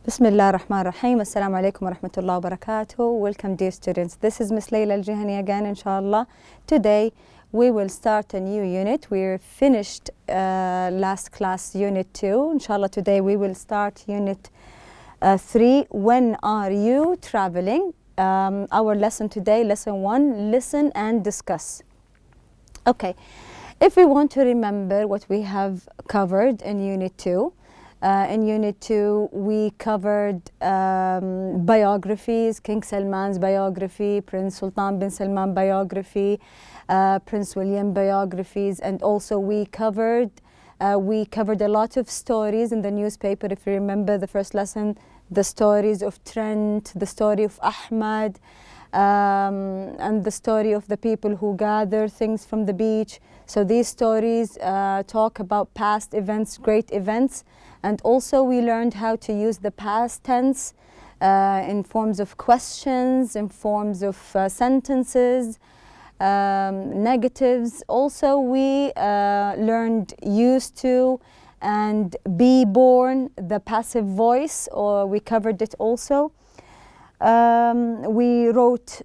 Bismillah ar-Rahman ar-Rahim. Assalamu alaikum wa rahmatullahi wa barakatuh. Welcome, dear students. This is Miss Layla Al-Jihani again, inshallah. Today we will start a new unit. We're finished last class, unit 2. Inshallah, today we will start unit 3. When are you traveling? Our lesson today, lesson 1, listen and discuss. Okay, if we want to remember what we have covered in unit 2, in unit 2 we covered biographies, King Salman's biography, Prince Sultan bin Salman biography, Prince William biographies, and also we covered a lot of stories in the newspaper. If you remember the first lesson, the stories of Trent, the story of Ahmad, and the story of the people who gather things from the beach. So these stories talk about past events, great events, and also we learned how to use the past tense in forms of questions, in forms of sentences, negatives. Also we learned used to and be born, the passive voice, or we covered it also. We wrote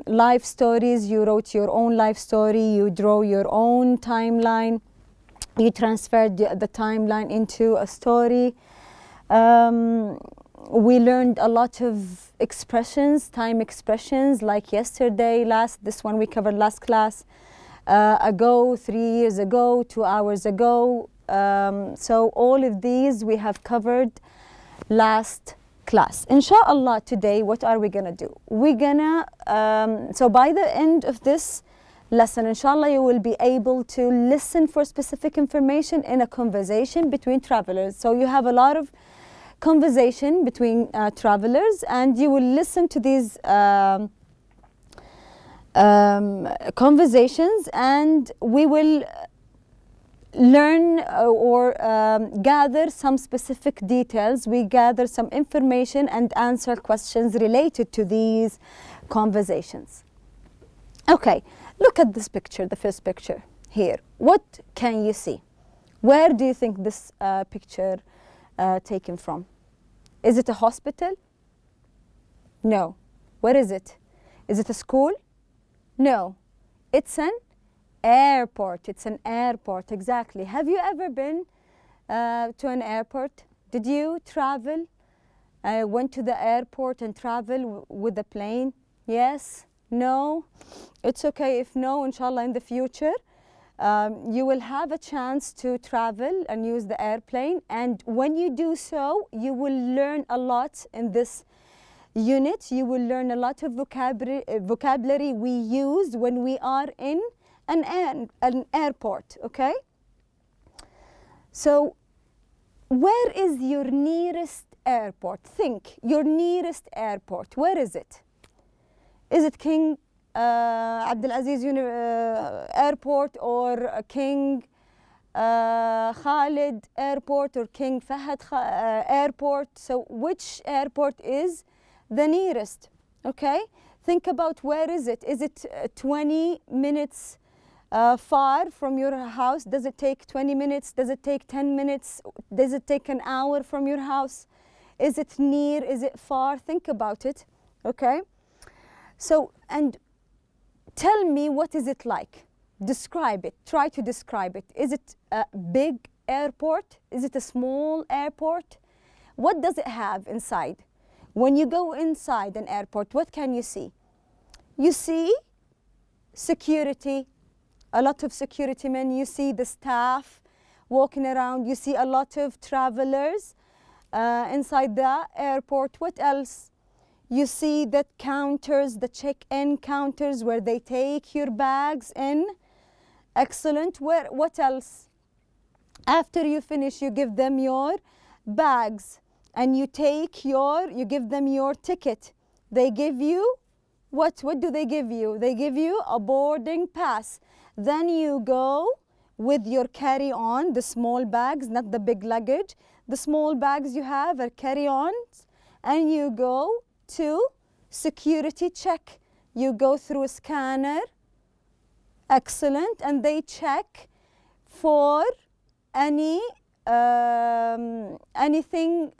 life stories. You wrote your own life story. You draw your own timeline. You transferred the timeline into a story. We learned a lot of expressions, time expressions, like yesterday, this one we covered last class, ago, 3 years ago, 2 hours ago. So all of these we have covered last class. Inshallah, today what are we gonna do? We're gonna so by the end of this lesson, inshallah, you will be able to listen for specific information in a conversation between travelers. So you have a lot of conversation between travelers, and you will listen to these conversations, and we will learn or gather some specific details. We gather some information and answer questions related to these conversations. Okay, look at this picture, the first picture here. What can you see? Where do you think this picture taken from? Is it a hospital? No. Where is it? Is it a school? No. It's an airport. It's an airport, exactly. Have you ever been to an airport? Did you travel? Went to the airport and travel with a plane? Yes? No? It's okay if no, inshallah, in the future. You will have a chance to travel and use the airplane, and when you do so, you will learn a lot in this unit. You will learn a lot of vocabulary we use when we are in an airport, okay? So where is your nearest airport? Think, your nearest airport, where is it? Is it King Abdulaziz Airport, or King Khalid Airport, or King Fahad Airport? So which airport is the nearest? Okay, think about where is it? Is it 20 minutes far from your house? Does it take 20 minutes? Does it take 10 minutes? Does it take an hour from your house? Is it near? Is it far? Think about it, okay? So, and tell me, what is it like? Describe it. Try to describe it. Is it a big airport? Is it a small airport? What does it have inside? When you go inside an airport, what can you see? You see security, a lot of security men. You see the staff walking around. You see a lot of travelers inside the airport. What else? You see the counters, the check-in counters where they take your bags in. Excellent. What else? After you finish, you give them your bags, and you give them your ticket. They give you, what do they give you? They give you a boarding pass. Then you go with your carry-on, the small bags, not the big luggage. The small bags you have are carry-ons, and you go to security check. You go through a scanner. Excellent. And they check for any anything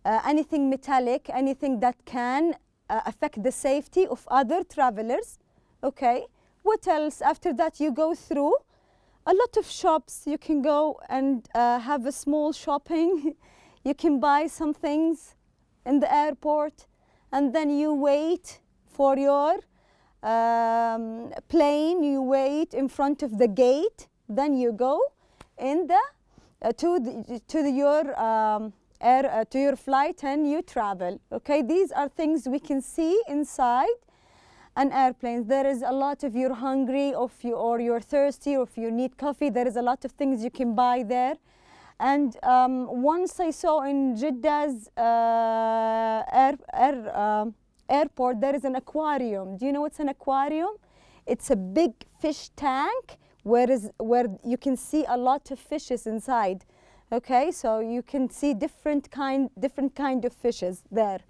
anything metallic, anything that can affect the safety of other travelers. Okay, what else? After that, you go through a lot of shops. You can go and have a small shopping. You can buy some things in the airport, and then you wait for your plane. You wait in front of the gate. Then you go in the to your flight, and you travel. Okay, these are things we can see inside an airplane. There is a lot of you're hungry, or you're thirsty, or if you need coffee. There is a lot of things you can buy there. And once I saw in Jeddah's airport, there is an aquarium. Do you know what's an aquarium? It's a big fish tank where you can see a lot of fishes inside. Okay, so you can see different kind of fishes there.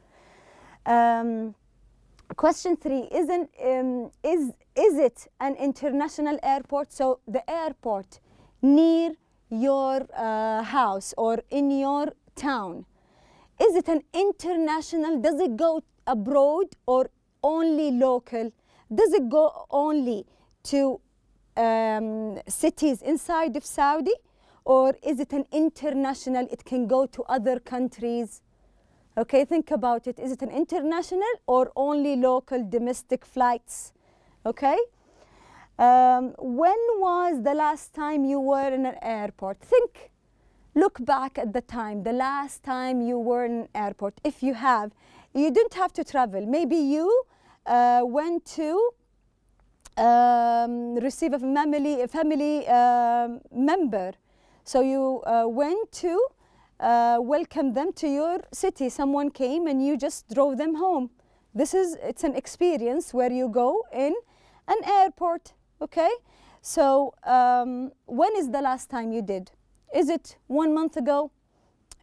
Question 3: is it an international airport? So the airport near your house or in your town, is it an international? Does it go abroad or only local? Does it go only to cities inside of Saudi, or is it an international? It can go to other countries. Okay, think about it. Is it an international or only local domestic flights? Okay. When was the last time you were in an airport? Look back at the time, the last time you were in an airport. If you have, you didn't have to travel. Maybe you went to receive a family member. So you went to welcome them to your city. Someone came and you just drove them home. It's an experience where you go in an airport. Okay, so when is the last time you did? Is it 1 month ago?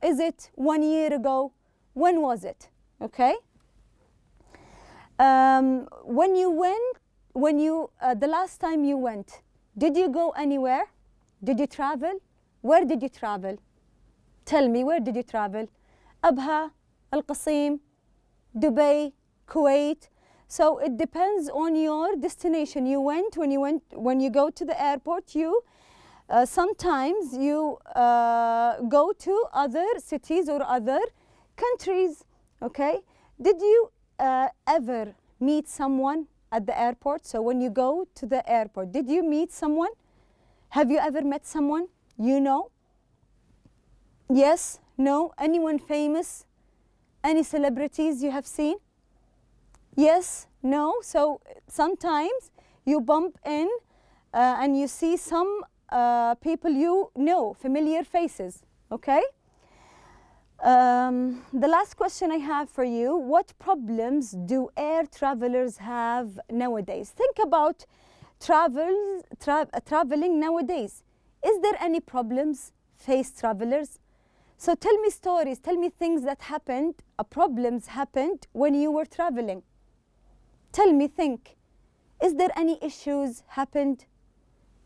Is it 1 year ago? When was it? Okay. The last time you went, did you go anywhere? Did you travel? Where did you travel? Tell me, where did you travel? Abha, Al-Qasim, Dubai, Kuwait. So it depends on your destination. When you go to the airport, sometimes you go to other cities or other countries. Okay? Did you ever meet someone at the airport? So when you go to the airport, did you meet someone? Have you ever met someone you know? Yes? No? Anyone famous? Any celebrities you have seen? Yes? No? So sometimes you bump in and you see some people you know, familiar faces. Okay? The last question I have for you: what problems do air travelers have nowadays? Think about traveling nowadays. Is there any problems face travelers? So tell me stories, tell me things that happened, problems happened when you were traveling. Tell me, think. Is there any issues happened?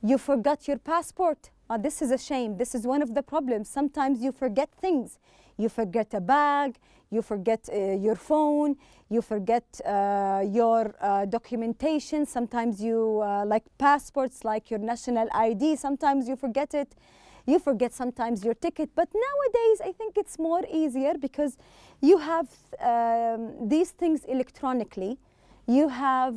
You forgot your passport. This is a shame. This is one of the problems. Sometimes you forget things. You forget a bag, you forget your phone, you forget your documentation. Sometimes you, like passports, like your national ID, sometimes you forget it. You forget sometimes your ticket. But nowadays, I think it's more easier because you have these things electronically. You have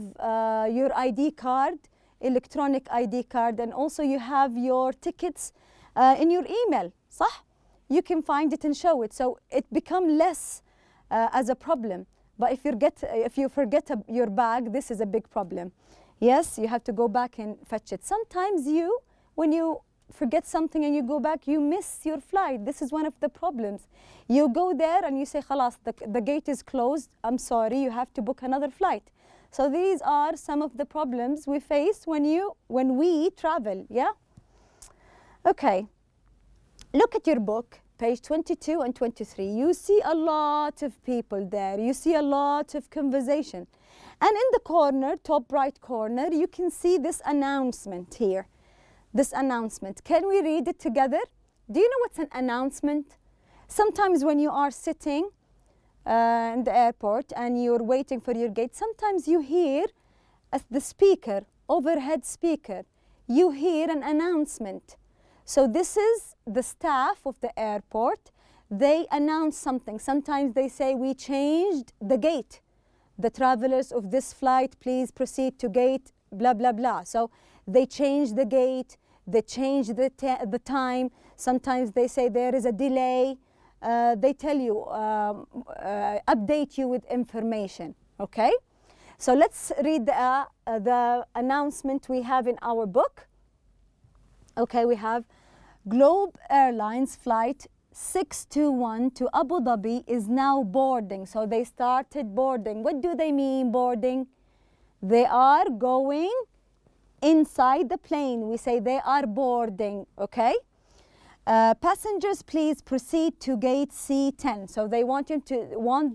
your ID card, electronic ID card, and also you have your tickets in your email, صح? You can find it and show it, so it becomes less as a problem. But if you forget your bag, this is a big problem. Yes, you have to go back and fetch it. Sometimes when you forget something and you go back, you miss your flight. This is one of the problems. You go there and you say, "Khalas, the gate is closed. I'm sorry, you have to book another flight." So these are some of the problems we face when we travel. Yeah. Okay. Look at your book, page 22 and 23. You see a lot of people there. You see a lot of conversation. And in the corner, top right corner, you can see this announcement here. This announcement. Can we read it together? Do you know what's an announcement? Sometimes when you are sitting in the airport and you're waiting for your gate, sometimes you hear the speaker, overhead speaker, you hear an announcement. So this is the staff of the airport. They announce something. Sometimes they say, we changed the gate. The travelers of this flight, please proceed to gate, blah, blah, blah. So they change the gate, they change the time. Sometimes they say there is a delay. They tell you, update you with information, okay? So let's read the announcement we have in our book. Okay, we have Globe Airlines flight 621 to Abu Dhabi is now boarding. So they started boarding. What do they mean boarding? They are going inside the plane. We say they are boarding, okay? Passengers, please proceed to gate C10. So they want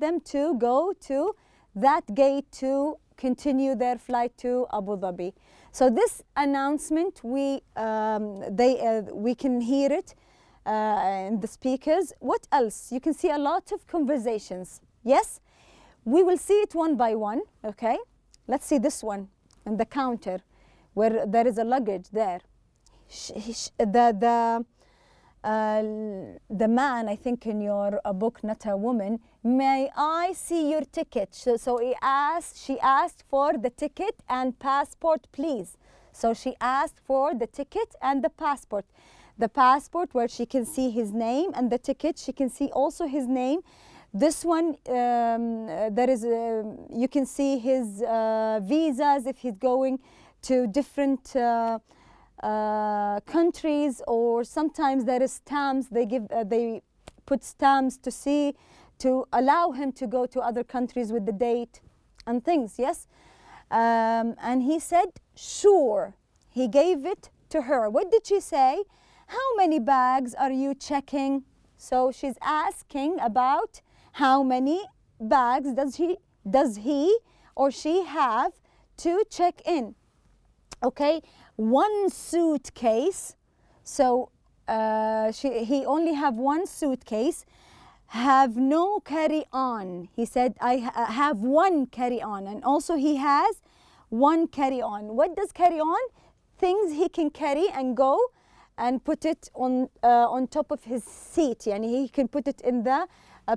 them to go to that gate to continue their flight to Abu Dhabi. So this announcement, we can hear it in the speakers. What else? You can see a lot of conversations. Yes? We will see it one by one, okay? Let's see this one on the counter where there is a luggage there. The man, I think in your book, not a woman, may I see your ticket? So she asked for the ticket and passport, please. So she asked for the ticket and the passport. The passport where she can see his name, and the ticket she can see also his name. This one, you can see his visas if he's going to different countries, or sometimes there is stamps. They put stamps to allow him to go to other countries with the date and things. Yes, and he said sure. He gave it to her. What did she say? How many bags are you checking? So she's asking about how many bags does he or she have to check in. Okay, one suitcase. So he only have one suitcase. Have no carry-on. He said, I have one carry-on. And also he has one carry-on. What does carry-on? Things he can carry and go and put it on top of his seat. Yani he can put it in the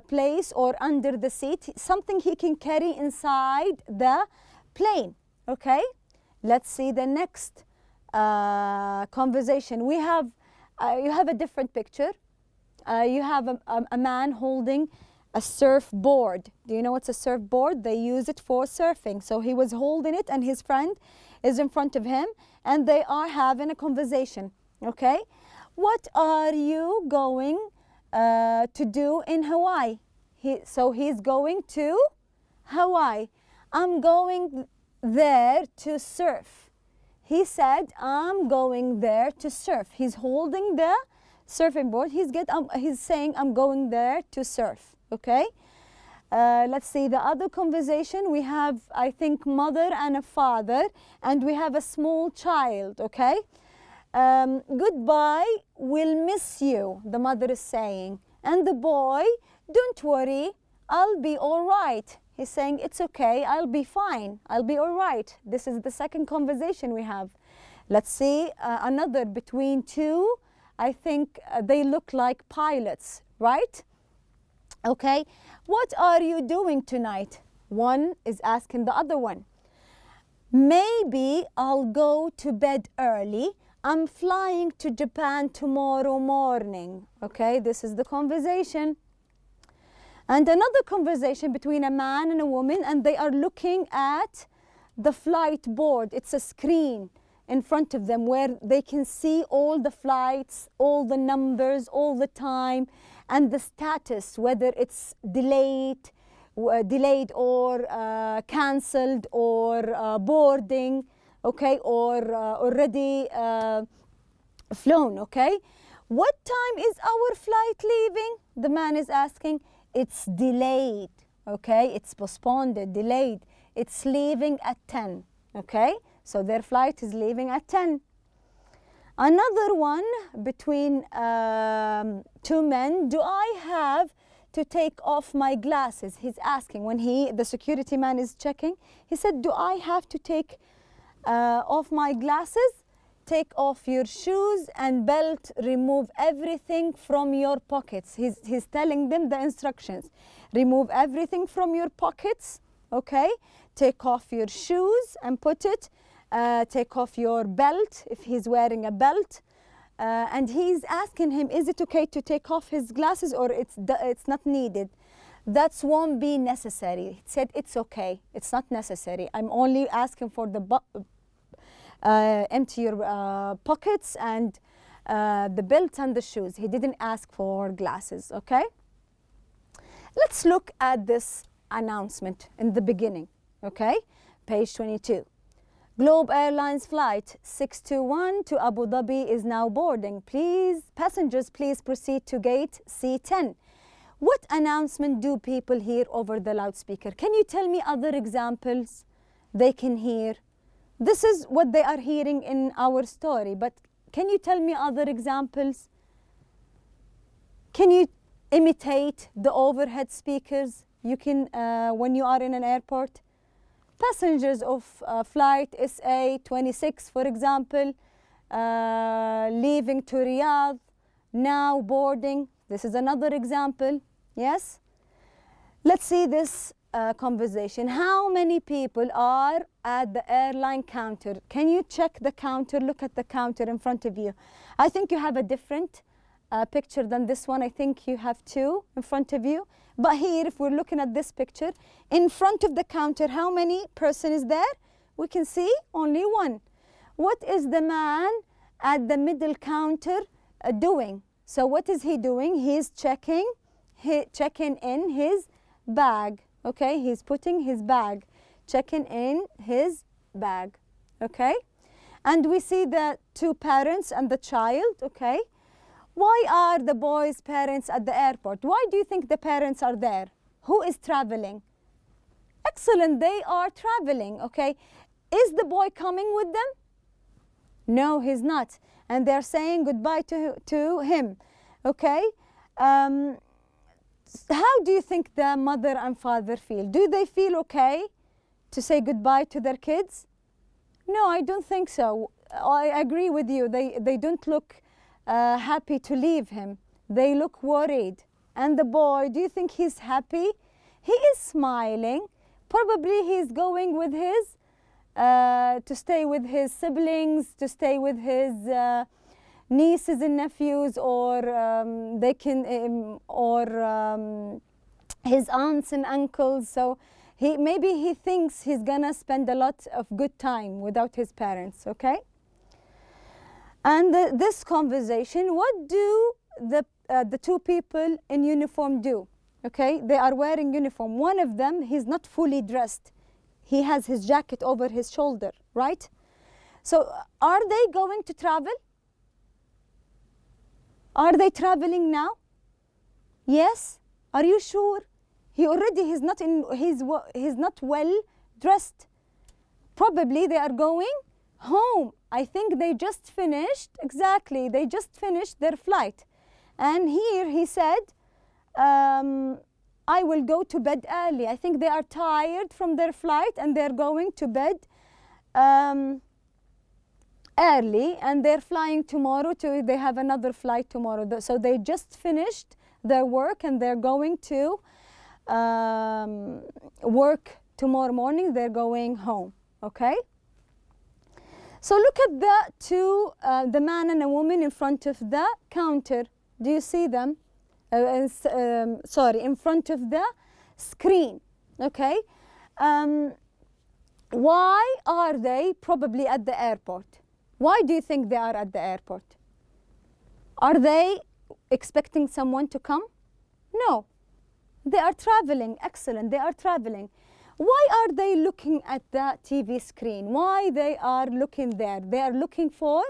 place or under the seat. Something he can carry inside the plane. Okay? Let's see the next conversation. We have, you have a different picture. You have a man holding a surfboard. Do you know what's a surfboard? They use it for surfing. So he was holding it and his friend is in front of him and they are having a conversation. Okay? What are you going to do in Hawaii? So he's going to Hawaii. I'm going there to surf. He said, I'm going there to surf. He's holding the surfing board. He's saying, I'm going there to surf. Okay? Let's see the other conversation. We have, I think, mother and a father, and we have a small child. Okay? Goodbye, we'll miss you, the mother is saying. And the boy, don't worry, I'll be all right. He's saying, it's okay, I'll be fine, I'll be all right. This is the second conversation we have. Let's see another between two. I think they look like pilots, right? Okay, what are you doing tonight? One is asking the other one. Maybe I'll go to bed early. I'm flying to Japan tomorrow morning. Okay, this is the conversation. And another conversation between a man and a woman, and they are looking at the flight board. It's a screen in front of them where they can see all the flights, all the numbers, all the time, and the status, whether it's delayed or cancelled or boarding. Okay, or already flown, okay? What time is our flight leaving? The man is asking. It's delayed, okay? It's postponed, delayed. It's leaving at 10, okay? So their flight is leaving at 10. Another one between two men. Do I have to take off my glasses? He's asking when the security man is checking. He said, do I have to take off my glasses? Take off your shoes and belt. Remove everything from your pockets. He's telling them the instructions. Remove everything from your pockets. Okay. Take off your shoes and put it. Take off your belt if he's wearing a belt. And he's asking him, is it okay to take off his glasses or it's not needed? That won't be necessary. He said it's okay. It's not necessary. I'm only asking for the empty your pockets and the belt and the shoes. He didn't ask for glasses, okay? Let's look at this announcement in the beginning, okay? Page 22. Globe Airlines flight 621 to Abu Dhabi is now boarding. Please, passengers, please proceed to gate C10. What announcement do people hear over the loudspeaker? Can you tell me other examples they can hear? This is what they are hearing in our story, but can you tell me other examples? Can you imitate the overhead speakers you can when you are in an airport? Passengers of flight SA-26, for example, leaving to Riyadh, now boarding. This is another example, yes? Let's see this conversation. How many people are at the airline counter? Can you check the counter? Look at the counter in front of you. I think you have a different picture than this one. I think you have two in front of you. But here, if we're looking at this picture, in front of the counter, how many person is there? We can see only one. What is the man at the middle counter doing? So what is he doing? He's checking in his bag. Okay, he's putting his bag, checking in his bag. Okay, and we see the two parents and the child. Okay. Why are the boys' parents at the airport? Why do you think the parents are there? Who is traveling? Excellent, they are traveling, okay? Is the boy coming with them? No, he's not. And they're saying goodbye to him, okay? How do you think the mother and father feel? Do they feel okay to say goodbye to their kids? No, I don't think so. I agree with you. They don't look happy to leave him. They look worried. And the boy, do you think he's happy? He is smiling. Probably he's going with his to stay with his siblings, to stay with his nieces and nephews, or his aunts and uncles. So maybe he thinks he's gonna spend a lot of good time without his parents. Okay. And this conversation, what do the two people in uniform do? Okay, they are wearing uniform. One of them, he's not fully dressed. He has his jacket over his shoulder, right? So are they going to travel? Are they traveling now? Yes? Are you sure? He's not well dressed. Probably they are going home. I think they just finished, exactly, they just finished their flight. And here he said, I will go to bed early. I think they are tired from their flight and they're going to bed early, and they're flying tomorrow they have another flight tomorrow. So they just finished their work and they're going to work tomorrow morning. They're going home, okay? So look at the two, the man and a woman in front of the counter. Do you see them? Sorry, in front of the screen, okay? Why are they probably at the airport? Why do you think they are at the airport? Are they expecting someone to come? No. They are traveling. Excellent, they are traveling. Why are they looking at the TV screen? Why they are looking there? They are looking for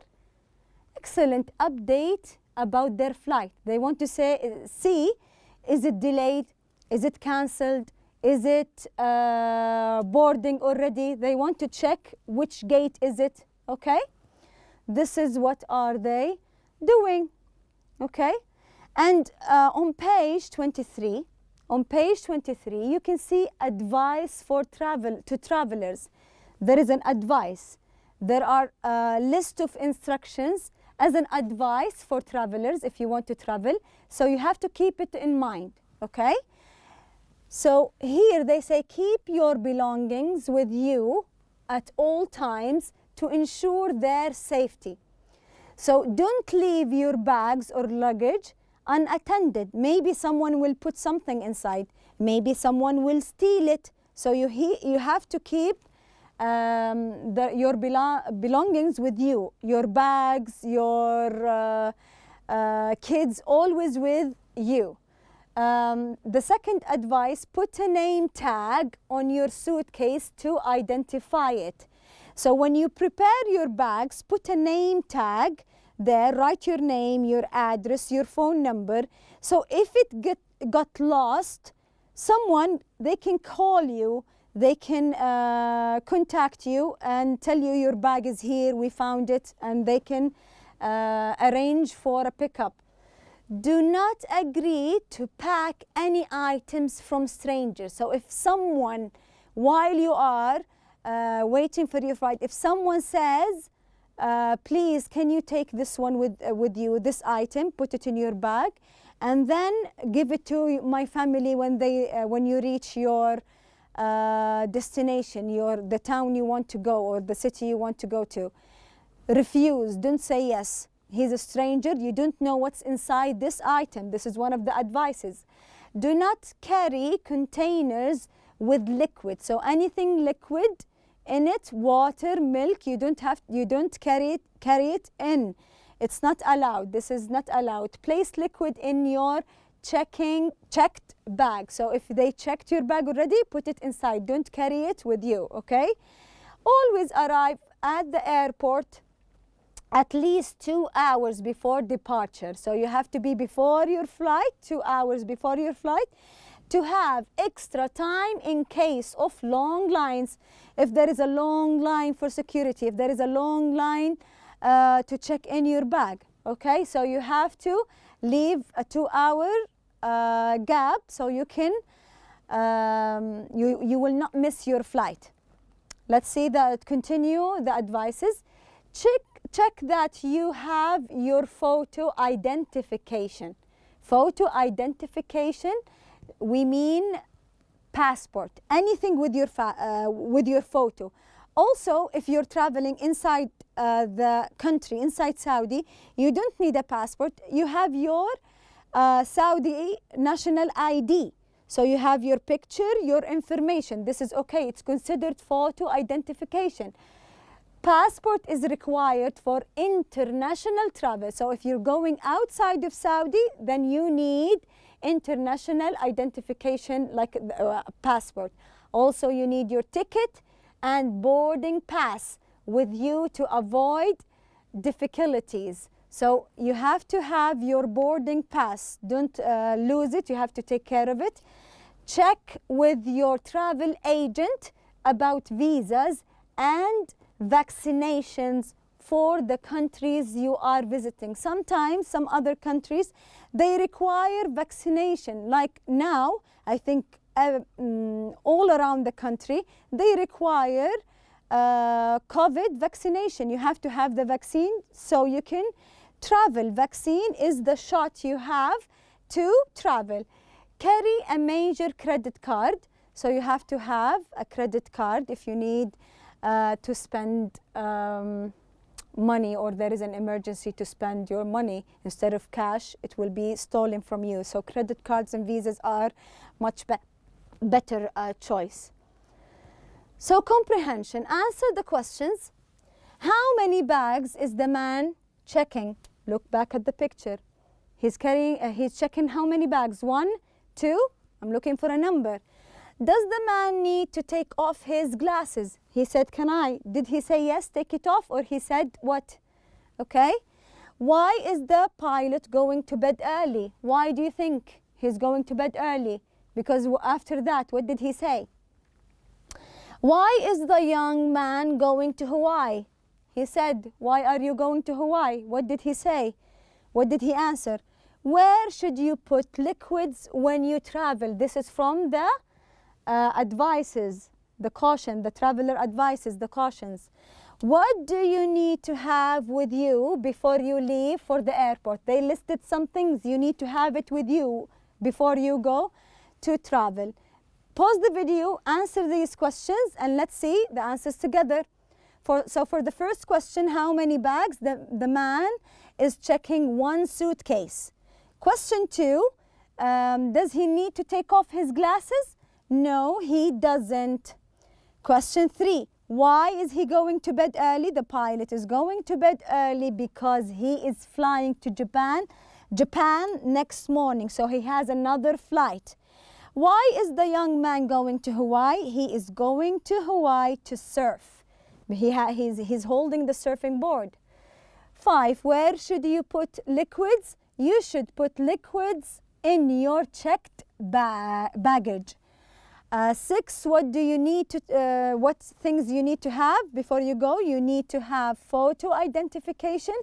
excellent update about their flight. They want to see, is it delayed? Is it cancelled? Is it boarding already? They want to check which gate is it, okay? this is what are they doing, okay? And on page 23, you can see advice for travelers. There is an advice. There are a list of instructions as an advice for travelers if you want to travel. So you have to keep it in mind, okay? So here they say keep your belongings with you at all times to ensure their safety. So don't leave your bags or luggage unattended. Maybe someone will put something inside. Maybe someone will steal it. So you have to keep your belongings with you. Your bags, your kids, always with you. The second advice, put a name tag on your suitcase to identify it. So when you prepare your bags, put a name tag there, write your name, your address, your phone number. So if it got lost, someone, they can call you, they can contact you and tell you your bag is here, we found it, and they can arrange for a pickup. Do not agree to pack any items from strangers. So if someone, while you are waiting for your flight, if someone says, please, can you take this one with you, this item, put it in your bag, and then give it to my family when you reach your destination, the town you want to go or the city you want to go to. Refuse, don't say yes. He's a stranger, you don't know what's inside this item. This is one of the advices. Do not carry containers with liquid. So anything liquid in it, water, milk, you don't carry it in. It's not allowed. This is not allowed. Place liquid in your checked bag. So if they checked your bag already, put it inside. Don't carry it with you, okay? Always arrive at the airport at least 2 hours before departure. So you have to be before your flight, 2 hours before your flight, to have extra time in case of long lines. If there is a long line for security, if there is a long line to check in your bag, okay? So you have to leave a 2-hour gap so you can, you will not miss your flight. Let's see continue the advices. Check that you have your photo identification. Photo identification, we mean passport, anything with your photo. Also, if you're traveling inside the country, inside Saudi, you don't need a passport. You have your Saudi national ID. So you have your picture, your information. This is okay. It's considered photo identification. Passport is required for international travel. So if you're going outside of Saudi, then you need international identification like a passport. Also, you need your ticket and boarding pass with you to avoid difficulties. So you have to have your boarding pass. Don't lose it. You have to take care of it. Check with your travel agent about visas and vaccinations for the countries you are visiting. Sometimes some other countries, they require vaccination. Like now, I think all around the country, they require COVID vaccination. You have to have the vaccine so you can travel. Vaccine is the shot you have to travel. Carry a major credit card. So you have to have a credit card if you need to spend money, or there is an emergency to spend your money. Instead of cash, it will be stolen from you. So credit cards and visas are much better choice. So comprehension, answer the questions. How many bags is the man checking? Look back at the picture. He's checking how many bags? 1, 2, I'm looking for a number. Does the man need to take off his glasses? He said, can I? Did he say yes, take it off? Or he said what? Okay. Why is the pilot going to bed early? Why do you think he's going to bed early? Because after that, what did he say? Why is the young man going to Hawaii? He said, why are you going to Hawaii? What did he say? What did he answer? Where should you put liquids when you travel? This is from the advices, the caution, the traveler advices, the cautions. What do you need to have with you before you leave for the airport? They listed some things you need to have it with you before you go to travel. Pause the video, answer these questions, and let's see the answers together. So for the first question, how many bags? The man is checking one suitcase. Question 2, does he need to take off his glasses? No, he doesn't. Question 3, why is he going to bed early? The pilot is going to bed early because he is flying to Japan next morning, so he has another flight. Why is the young man going to Hawaii? He is going to Hawaii to surf. He's holding the surfing board. 5, where should you put liquids? You should put liquids in your checked baggage. 6, what things you need to have before you go? You need to have photo identification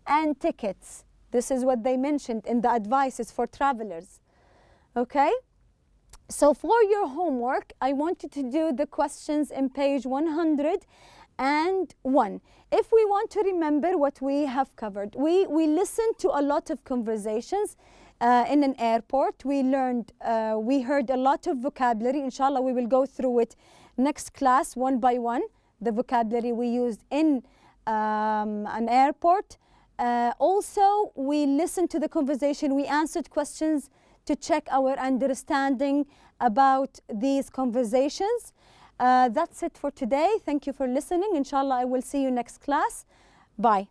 and tickets. This is what they mentioned in the advices for travelers. Okay? So for your homework, I want you to do the questions in page 101. If we want to remember what we have covered, we listened to a lot of conversations in an airport. We heard a lot of vocabulary. Inshallah, we will go through it next class one by one, the vocabulary we used in an airport. Also, we listened to the conversation. We answered questions to check our understanding about these conversations. That's it for today. Thank you for listening. Inshallah, I will see you next class. Bye.